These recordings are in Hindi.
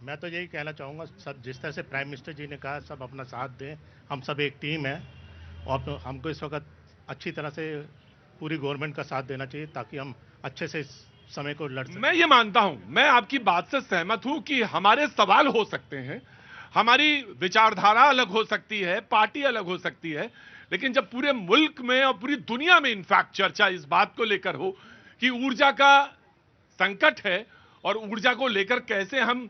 मैं तो यही कहना चाहूँगा, सब जिस तरह से प्राइम मिनिस्टर जी ने कहा, सब अपना साथ दें। हम सब एक टीम है और तो हमको इस वक्त अच्छी तरह से पूरी गवर्नमेंट का साथ देना चाहिए ताकि हम अच्छे से इस समय को लड़ सकें। मैं ये मानता हूं, मैं आपकी बात से सहमत हूं कि हमारे सवाल हो सकते हैं, हमारी विचारधारा अलग हो सकती है, पार्टी अलग हो सकती है, लेकिन जब पूरे मुल्क में और पूरी दुनिया में इनफैक्ट चर्चा इस बात को लेकर हो कि ऊर्जा का संकट है और ऊर्जा को लेकर कैसे हम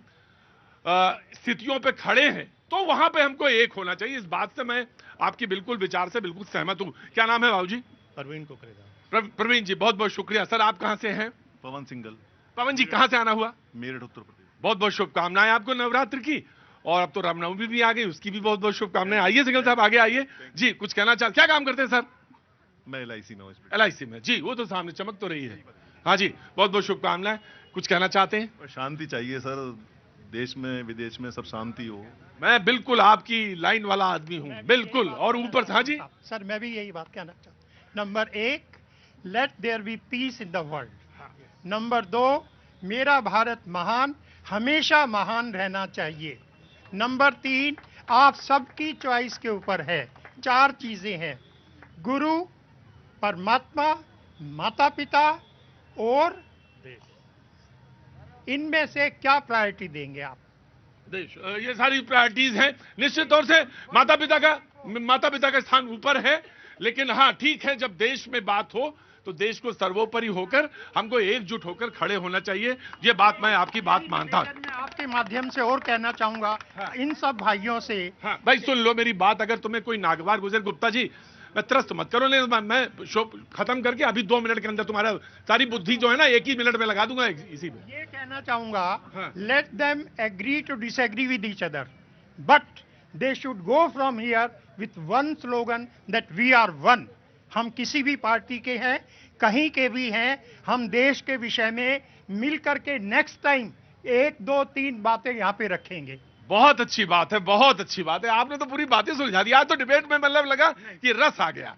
स्थितियों पे खड़े हैं, तो वहां पे हमको एक होना चाहिए। इस बात से मैं आपकी बिल्कुल विचार से बिल्कुल सहमत हूं। क्या नाम है बाबूजी? परवीन कुकरेजा। प्रवीण जी, बहुत बहुत शुक्रिया। सर, आप कहां से हैं? पवन सिंगल, पवन जी, कहां से आना हुआ? मेरठ, उत्तर प्रदेश। बहुत बहुत शुभकामनाएं आपको नवरात्र की, और अब तो रामनवमी भी आ गई, उसकी भी बहुत बहुत शुभकामनाएं। आइए सिंगल साहब, आगे आइए जी। कुछ कहना चाहते? क्या काम करते हैं सर? मैं LIC में हूँ। LIC में जी, वो तो सामने चमक तो रही है। हाँ जी, बहुत बहुत शुभकामनाएं। कुछ कहना चाहते हैं? शांति चाहिए सर, देश में विदेश में सब शांति हो। मैं बिल्कुल आपकी लाइन वाला आदमी हूं, बिल्कुल। और ऊपर से, हाँ जी सर, मैं भी यही बात कहना चाहता हूं। Number 1, let there be peace in the world. Number 2, मेरा भारत महान, हमेशा महान रहना चाहिए। नंबर 3, आप सबकी चॉइस के ऊपर है। 4 चीजें हैं, गुरु, परमात्मा, माता पिता और इनमें से क्या प्रायोरिटी देंगे आप? देश, ये सारी प्रायोरिटीज हैं। निश्चित तौर से माता पिता का स्थान ऊपर है, लेकिन हाँ ठीक है, जब देश में बात हो तो देश को सर्वोपरि होकर हमको एकजुट होकर खड़े होना चाहिए। ये बात मैं आपकी बात मानता हूं। मैं आपके माध्यम से और कहना चाहूंगा इन सब भाइयों से। हाँ भाई, सुन लो मेरी बात। अगर तुम्हें कोई नागवार गुजर, गुप्ता जी मैं त्रस्त मत करो, नहीं मैं शो खत्म करके अभी 2 मिनट के अंदर तुम्हारा सारी बुद्धि जो है ना 1 ही मिनट में लगा दूंगा इसी में। ये कहना चाहूंगा, हाँ। Let them agree to disagree with each other, but they should go from here with one slogan that we are one. हम किसी भी पार्टी के हैं, कहीं के भी हैं, हम देश के विषय में मिलकर के नेक्स्ट टाइम 1, 2, 3 बातें यहाँ पे रखेंगे। बहुत अच्छी बात है, बहुत अच्छी बात है। आपने तो पूरी बातें सुलझा दी। आज तो डिबेट में मतलब लगा कि रस आ गया।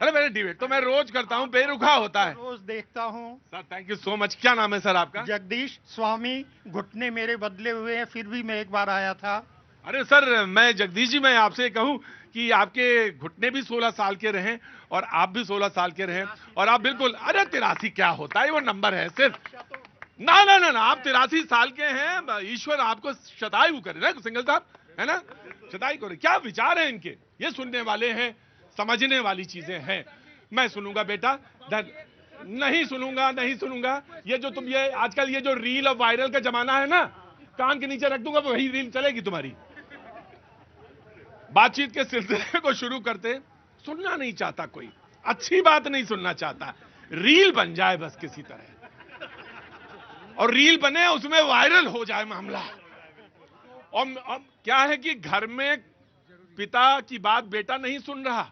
अरे मेरे डिबेट तो मैं रोज करता हूं, बेरुखा होता है। रोज देखता हूं। Sir thank you so much. क्या नाम है सर आपका? जगदीश स्वामी। घुटने मेरे बदले हुए हैं, फिर भी मैं एक बार आया था। अरे सर, मैं जगदीश जी, मैं आपसे कहूं कि आपके घुटने भी 16 साल के रहे और आप भी 16 साल के रहे, और आप बिल्कुल, अरे 83 क्या होता है, वो नंबर है सिर्फ। ना ना ना ना, आप 83 साल के हैं। ईश्वर आपको शतायु करे ना सिंगल साहब, है ना, शतायु करे। क्या विचार है इनके, ये सुनने वाले हैं, समझने वाली चीजें हैं। मैं सुनूंगा बेटा, नहीं सुनूंगा, नहीं सुनूंगा। ये जो तुम ये आजकल ये जो रील और वायरल का जमाना है ना, कान के नीचे रख दूंगा, वही रील चलेगी तुम्हारी। बातचीत के सिलसिले को शुरू करते, सुनना नहीं चाहता कोई, अच्छी बात नहीं सुनना चाहता, रील बन जाए बस किसी तरह, और रील बने उसमें वायरल हो जाए मामला। और क्या है कि घर में पिता की बात बेटा नहीं सुन रहा,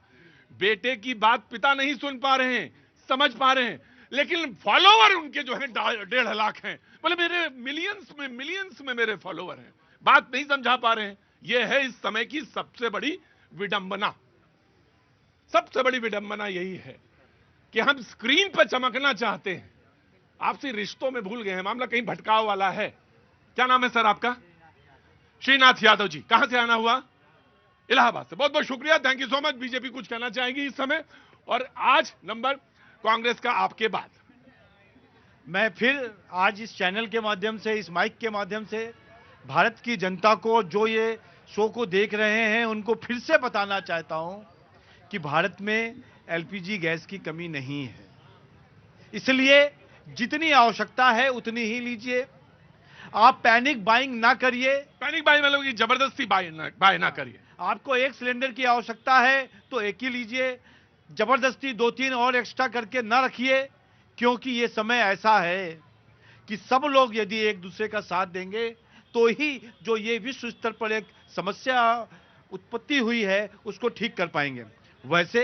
बेटे की बात पिता नहीं सुन पा रहे हैं, समझ पा रहे हैं, लेकिन फॉलोवर उनके जो है 1.5 लाख हैं, बोले मेरे मिलियंस में मेरे फॉलोवर हैं, बात नहीं समझा पा रहे हैं। यह है इस समय की सबसे बड़ी विडंबना। सबसे बड़ी विडंबना यही है कि हम स्क्रीन पर चमकना चाहते हैं, आपसी रिश्तों में भूल गए हैं। मामला कहीं भटकाव वाला है। क्या नाम है सर आपका? श्रीनाथ यादव जी। कहां से आना हुआ? इलाहाबाद से। बहुत बहुत शुक्रिया, thank you so much. BJP कुछ कहना चाहेंगी इस समय? और आज नंबर कांग्रेस का आपके बाद। मैं फिर आज इस चैनल के माध्यम से, इस माइक के माध्यम से भारत की जनता को, जो ये शो को देख रहे हैं, उनको फिर से बताना चाहता हूं कि भारत में LPG गैस की कमी नहीं है। इसलिए जितनी आवश्यकता है उतनी ही लीजिए, आप पैनिक बाइंग ना करिए। पैनिक बाइंग मतलब कि जबरदस्ती बाय ना करिए। आपको 1 सिलेंडर की आवश्यकता है तो 1 ही लीजिए, जबरदस्ती 2-3 और एक्स्ट्रा करके ना रखिए, क्योंकि ये समय ऐसा है कि सब लोग यदि एक दूसरे का साथ देंगे तो ही जो ये विश्व स्तर पर एक समस्या उत्पत्ति हुई है उसको ठीक कर पाएंगे। वैसे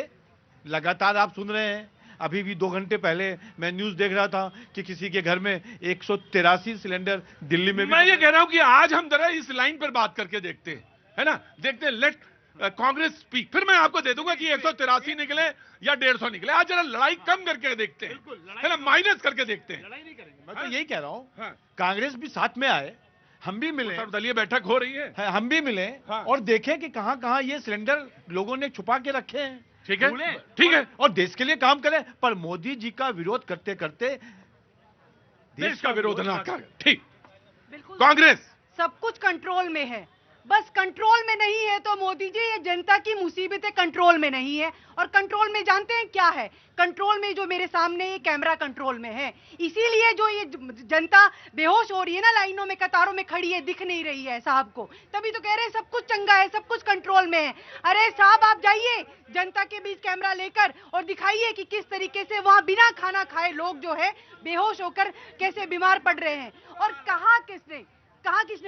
लगातार आप सुन रहे हैं, अभी भी 2 घंटे पहले मैं न्यूज देख रहा था कि किसी के घर में 183 सिलेंडर दिल्ली में। मैं ये कह रहा हूं कि आज हम जरा इस लाइन पर बात करके देखते हैं, है ना, देखते हैं, लेट कांग्रेस स्पीक। फिर मैं आपको दे दूंगा कि 183 निकले या 150 निकले। आज जरा लड़ाई कम करके देखते हैं, है ना, माइनस करके देखते हैं। लड़ाई नहीं करेंगे, मैं तो यही कह रहा हूं, हाँ। कांग्रेस भी साथ में आए, हम भी मिले, सर्वदलीय बैठक हो रही है। हम भी मिले हाँ। और देखें कि कहां कहां ये सिलेंडर लोगों ने छुपा के रखे हैं। ठीक है, ढूंढें ठीक है। और देश के लिए काम करें, पर मोदी जी का विरोध करते करते देश का विरोध ना कर। ठीक। बिल्कुल कांग्रेस सब कुछ कंट्रोल में है, बस कंट्रोल में नहीं है तो मोदी जी ये जनता की मुसीबतें कंट्रोल में नहीं है। और कंट्रोल में जानते हैं क्या है? कंट्रोल में जो मेरे सामने ये कैमरा कंट्रोल में है, इसीलिए जो ये जनता बेहोश हो रही है ना, लाइनों में कतारों में खड़ी है, दिख नहीं रही है साहब को, तभी तो कह रहे हैं सब कुछ चंगा है, सब कुछ कंट्रोल में है। अरे साहब आप जाइए जनता के बीच कैमरा लेकर और दिखाइए कि किस तरीके से वहां बिना खाना खाए लोग जो है बेहोश होकर कैसे बीमार पड़ रहे हैं। और कहा किसने?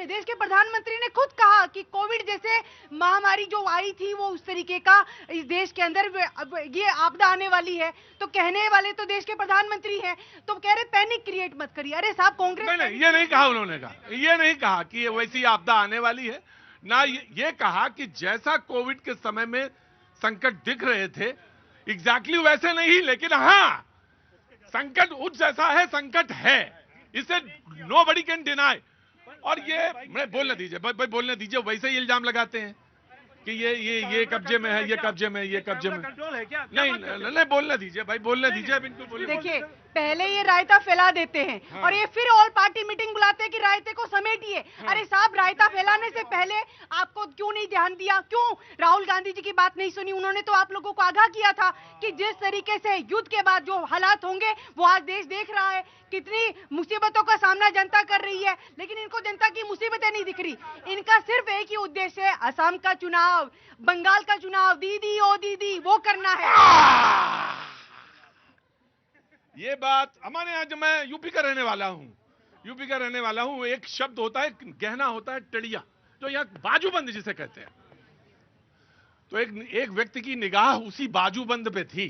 देश के प्रधानमंत्री ने खुद कहा कि कोविड जैसे महामारी जो आई थी वो उस तरीके का इस देश के अंदर ये आपदा आने वाली है, तो कहने वाले तो देश के प्रधानमंत्री हैं, तो कह रहे पैनिक क्रिएट मत करिए। अरे साहब कांग्रेस नहीं, ये नहीं कहा उन्होंने, ये नहीं कहा कि ये वैसी आपदा आने वाली है ना, ये कहा कि जैसा कोविड के समय में संकट दिख रहे थे एग्जैक्टली वैसे नहीं, लेकिन हाँ संकट उस जैसा है, संकट है, इसे नोबडी कैन डिनाई। और ये मैं बोलने दीजिए भाई, बोलने दीजिए। वैसे ही इल्जाम लगाते हैं कि ये कब्जे में है, ये कब्जे में, ये कब्जे में। कंट्रोल है क्या? नहीं, बोलने दीजिए भाई, बोलने दीजिए, बिल्कुल बोलिए। देखिए पहले ये रायता फैला देते हैं हाँ। और ये फिर ऑल पार्टी मीटिंग बुलाते हैं कि रायते को समेटिए। अरे साहब रायता फैलाने से पहले आपको क्यों नहीं ध्यान दिया? क्यों राहुल गांधी जी की बात नहीं सुनी? उन्होंने तो आप लोगों को आगाह किया था कि जिस तरीके से युद्ध के बाद जो हालात होंगे वो आज देश देख रहा है, कितनी मुसीबतों का सामना जनता कर रही है, लेकिन इनको जनता की मुसीबतें नहीं दिख रही। इनका सिर्फ एक ही उद्देश्य है, असम का चुनाव, बंगाल का चुनाव, दीदी ओ दीदी वो करना है। ये बात हमारे यहाँ, जब मैं यूपी का रहने वाला हूं, एक शब्द होता है, गहना होता है टेढ़िया, जो यहाँ बाजूबंद जिसे कहते हैं। तो एक व्यक्ति की निगाह उसी बाजूबंद पे थी,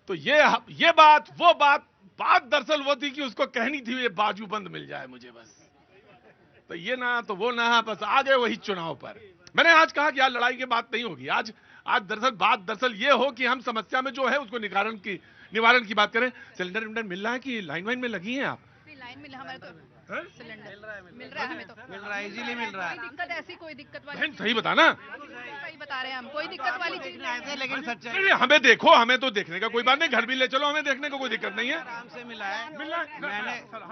तो ये बात वो बात दरअसल वो थी कि उसको कहनी थी ये बाजूबंद मिल जाए मुझे बस। तो ये ना तो वो ना, बस आ गए वही चुनाव पर। मैंने आज कहा कि यार लड़ाई की बात नहीं होगी, आज दरअसल ये हो कि हम समस्या में जो है उसको निवारण की बात करें। सिलेंडर मिल रहा है कि लाइन में लगी हैं आप? लाइन मिल हमारे तो हैं? सिलेंडर मिल रहा है, हमें तो मिल रहा है, इजीली मिल रहा है। कोई दिक्कत ऐसी कोई दिक्कत वाली बहन सही बताना, सही बता रहे हैं हम, कोई दिक्कत वाली चीज नहीं है। लेकिन सच्चाई नहीं, हमें देखो, हमें तो देखने का कोई बात नहीं, घर भी ले चलो, हमें देखने को कोई दिक्कत नहीं है। आराम से मिला है।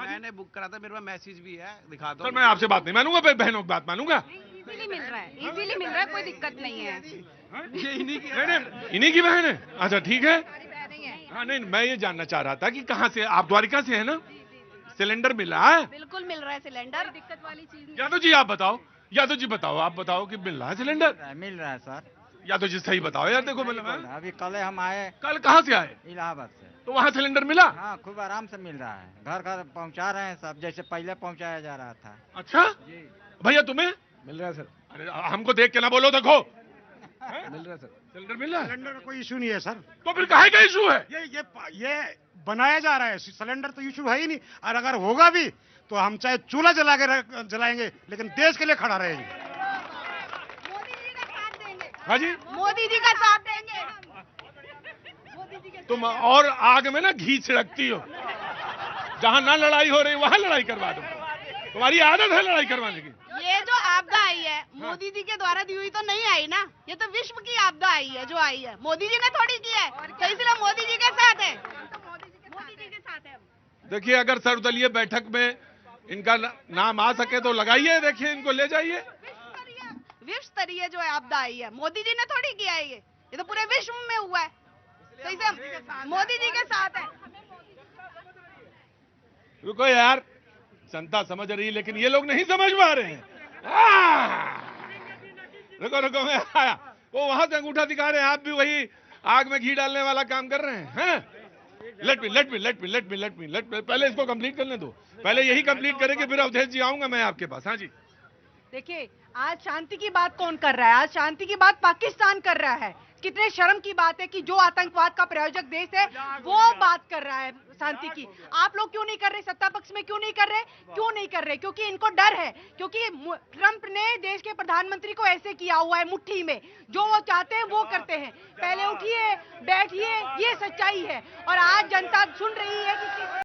मैंने बुक करा था, मेरे पास मैसेज भी है, दिखा दो। सर मैं आपसे बात नहीं मानूंगा, बहनों की बात मानूंगा। इजीली मिल रहा है, कोई दिक्कत नहीं है। ये इन्हीं की बहन है? अच्छा ठीक है। हमारी बहनें हैं। हाँ नहीं, मैं ये जानना चाह रहा था कि कहाँ से आप? द्वारिका से है ना? सिलेंडर मिला है? बिल्कुल मिल रहा है सिलेंडर, दिक्कत वाली चीज नहीं। यादव जी आप बताओ, आप बताओ कि मिल रहा है सिलेंडर? मिल रहा है सर। यादव जी सही बताओ यार, देखो मिल रहा है। अभी कल हम आए कल कहाँ से आए? इलाहाबाद से। तो वहाँ सिलेंडर मिला? हाँ खूब आराम से मिल रहा है, घर घर पहुंचा रहे हैं सब, जैसे पहले पहुंचाया जा रहा था। अच्छा भैया तुम्हें मिल रहा है सर, अरे हमको देख के ना बोलो, देखो मिल रहा है सर। सिलेंडर मिल रहा है? सिलेंडर का कोई इशू नहीं है सर। तो फिर काहे का इशू है? ये बनाया जा रहा है, सिलेंडर तो इशू है ही नहीं। और अगर होगा भी तो हम चाहे चूल्हा जलाएंगे, लेकिन देश के लिए खड़ा रहेंगे। मोदी जी का साथ देंगे। हाँ जी, मोदी जी का साथ देंगे। तुम और आग में ना घी छिड़कती हो, जहां ना लड़ाई हो रही वहां लड़ाई करवा दो। तुम्हारी आदत है लड़ाई करवाने की। ये जो आपदा आई है मोदी जी के द्वारा दी हुई तो नहीं आई ना, ये तो विश्व की आपदा आई है जो आई है, मोदी जी ने थोड़ी की है, तो इसलिए मोदी जी के साथ है। मोदी जी के साथ है। देखिए अगर सर्वदलीय बैठक में इनका नाम आ सके तो लगाइए, देखिए इनको ले जाइए। विश्व स्तरीय जो है आपदा आई है, मोदी जी ने थोड़ी किया है, ये तो पूरे विश्व में हुआ है, तो इसे मोदी जी के साथ है। रुको यार, जनता समझ रही लेकिन ये लोग नहीं समझ पा रहे हैं। रुको मैं आया। वो वहां से अंगूठा दिखा रहे हैं, आप भी वही आग में घी डालने वाला काम कर रहे हैं? लेट मी पहले इसको कंप्लीट करने दो, पहले यही कंप्लीट करेंगे फिर अवधेश जी आऊंगा मैं आपके पास। हाँ जी देखिए आज शांति की बात कौन कर रहा है? आज शांति की बात पाकिस्तान कर रहा है। कितने शर्म की बात है कि जो आतंकवाद का प्रायोजक देश है वो बात कर रहा है शांति की। आप लोग क्यों नहीं कर रहे? सत्ता पक्ष में क्यों नहीं कर रहे? क्योंकि इनको डर है, क्योंकि ट्रंप ने देश के प्रधानमंत्री को ऐसे किया हुआ है, मुट्ठी में जो वो चाहते हैं वो करते हैं। पहले उठिए, बैठिए, ये सच्चाई है। और आज जनता सुन रही है कि